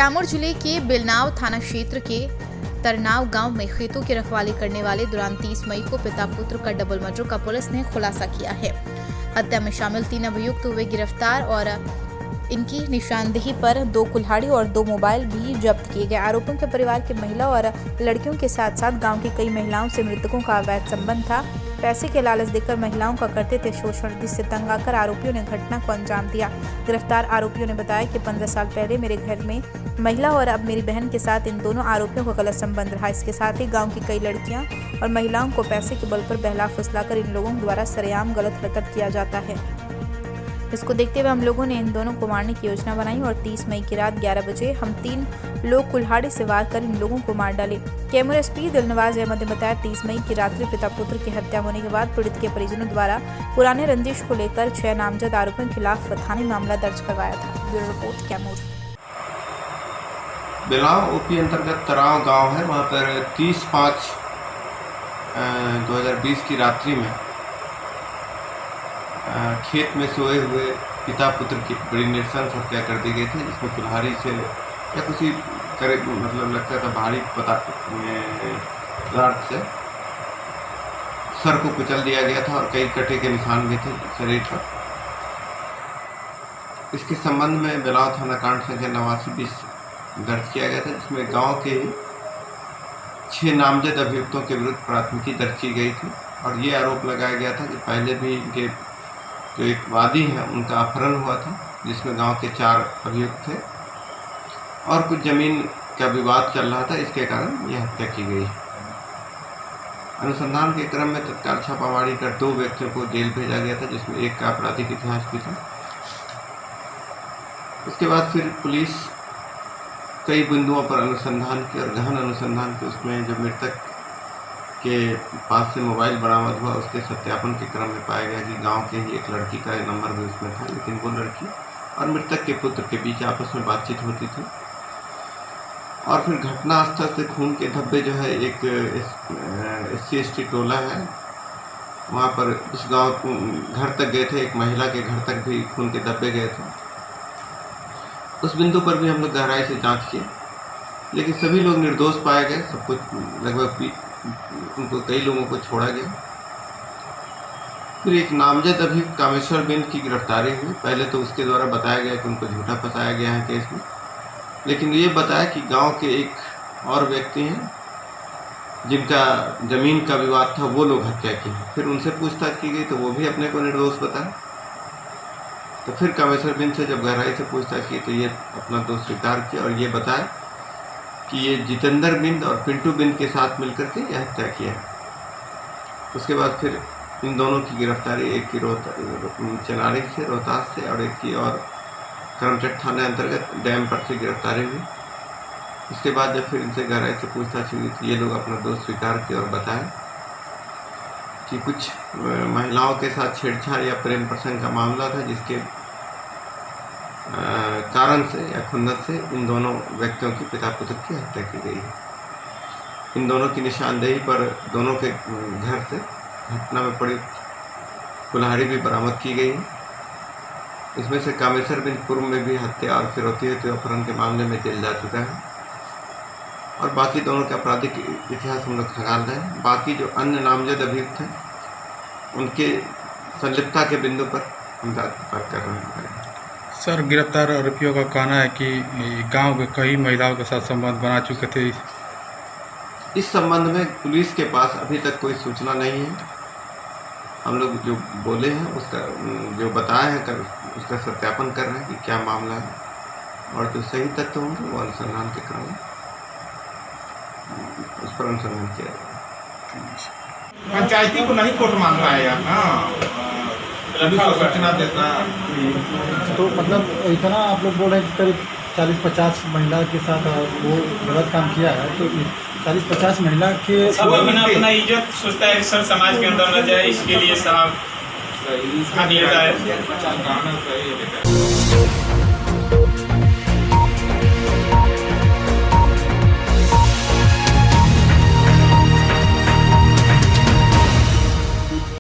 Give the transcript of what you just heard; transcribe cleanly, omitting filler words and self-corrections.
कैमूर जिले के बिलनाव थाना क्षेत्र के तरनाव गांव में खेतों की रखवाली करने वाले दौरान 30 मई को पिता पुत्र का डबल मर्डर का पुलिस ने खुलासा किया है। हत्या में शामिल 3 अभियुक्त हुए गिरफ्तार और इनकी निशानदेही पर 2 कुल्हाड़ी और 2 मोबाइल भी जब्त किए गए। आरोपियों के परिवार की महिला और लड़कियों के साथ साथ गांव की कई महिलाओं से मृतकों का अवैध संबंध था। पैसे के लालच देकर महिलाओं का करते थे शोषण, जिससे तंग आकर आरोपियों ने घटना को अंजाम दिया। गिरफ्तार आरोपियों ने बताया कि 15 साल पहले मेरे घर में महिला और अब मेरी बहन के साथ इन दोनों आरोपियों का गलत संबंध रहा। इसके साथ ही गांव की कई लड़कियां और महिलाओं को पैसे के बल पर बहला फुसलाकर इन लोगों द्वारा सरेआम गलत हरकत किया जाता है। इसको देखते हुए हम लोगों ने इन दोनों को मारने की योजना बनाई और 30 मई की रात 11 बजे हम 3 लोग कुल्हाड़ी से वार कर इन लोगों को मार डाले। कैमूर एसपी दिलनवाज अहमद ने बताया 30 मई की रात्रि पिता पुत्र की हत्या होने के बाद पीड़ित के परिजनों द्वारा पुराने रंजिश को लेकर 6 नामजद आरोपियों के खिलाफ थाने में मामला दर्ज करवाया था। Bureau report Kaimur. Bilaw OP अंतर्गत तराव गांव है, वहाँ पर 30/5 2020 की रात्रि में खेत में सोए हुए पिता पुत्र की बड़ी नृशंस हत्या कर दी गई थी, जिसमें कुल्हाड़ी से या किसी करीब लगता था भारी पदार्थ से सर को कुचल दिया गया था और कई कटे के निशान भी थे शरीर पर। इसके संबंध में बिलाव थाना कांड संख्या 89-20 दर्ज किया गया था, जिसमें गांव के 6 नामजद अभियुक्तों के विरुद्ध प्राथमिकी दर्ज की गई थी और ये आरोप लगाया गया था कि पहले भी इनके जो एक वादी है उनका अपहरण हुआ था, जिसमें गांव के 4 अभियुक्त थे और कुछ जमीन का विवाद चल रहा था, इसके कारण यह हत्या की गई। अनुसंधान के क्रम में तत्काल छापामारी कर 2 व्यक्तियों को जेल भेजा गया था, जिसमें एक का आपराधिक इतिहास भी था। उसके बाद फिर पुलिस कई बिंदुओं पर अनुसंधान की और गहन अनुसंधान की। उसमें जो मृतक के पास से मोबाइल बरामद हुआ, उसके सत्यापन के क्रम में पाया गया कि गांव के ही एक लड़की का नंबर भी उसमें था, लेकिन वो लड़की और मृतक के पुत्र के बीच आपस में बातचीत होती थी। और फिर घटनास्थल से खून के धब्बे जो है एक SC/ST टोला है, वहाँ पर उस गांव घर तक गए थे, एक महिला के घर तक भी खून के धब्बे गए थे। उस बिंदु पर भी हम लोग गहराई से जांच किए, लेकिन सभी लोग निर्दोष पाए गए। सब कुछ लगभग उनको कई लोगों को छोड़ा गया। फिर एक नामजद अभियुक्त कामेश्वर बिंद की गिरफ्तारी हुई। पहले तो उसके द्वारा बताया गया कि उनको झूठा फंसाया गया है केस में, लेकिन ये बताया कि गांव के एक और व्यक्ति हैं जिनका जमीन का विवाद था, वो लोग हत्या की। फिर उनसे पूछताछ की गई तो वो भी अपने को निर्दोष बताया। तो फिर कामेश्वर बिंद से जब गहराई से पूछताछ की तो ये अपना दोष स्वीकार किया और ये बताया कि ये जितेंद्र बिंद और पिंटू बिंद के साथ मिलकर के यह हत्या किया। उसके बाद फिर इन दोनों की गिरफ्तारी, एक की चनारी से रोहतास से और एक की और करमचट थाने अंतर्गत डैम पर से गिरफ्तारी हुई। उसके बाद जब फिर इनसे गहराई से पूछताछ हुई तो ये लोग अपना दोष स्वीकार किए और बताया कि कुछ महिलाओं के साथ छेड़छाड़ या प्रेम प्रसंग का मामला था, जिसके कारण से या खुन्नस से इन दोनों व्यक्तियों की पिता पुत्र की हत्या की गई है। इन दोनों की निशानदेही पर दोनों के घर से घटना में पड़ी कुल्हाड़ी भी बरामद की गई है। इसमें से कामेश्वर बिंद पूर्व में भी हत्या और फिरौती अपहरण के मामले में जेल जा चुका है और बाकी दोनों के आपराधिक इतिहास हम लोग खंगाल रहे हैं। बाकी जो अन्य नामजद अभियुक्त हैं उनके संलिप्तता के बिंदु पर हम बात कर रहे हैं। सर, गिरफ्तार आरोपियों का कहना है कि गांव के कई महिलाओं के साथ संबंध बना चुके थे। इस संबंध में पुलिस के पास अभी तक कोई सूचना नहीं है। हम लोग जो बोले हैं उसका जो बताया है उसका सत्यापन कर रहे हैं कि क्या मामला है और जो सही तथ्य होंगे वो अनुसंधान के क्रम में उस पर अनुसंधान किया जाएगा। पंचायती को नहीं कोर्ट मानता है यार, सूचना देता। तो मतलब इतना आप लोग बोल रहे हैं कि करीब 40-50 महिला के साथ वो गलत काम किया है, तो 40-50 महिला के सब अपना इज्जत सोचता है सर समाज के अंदर न जाए, इसके लिए साहब भाग लेता है।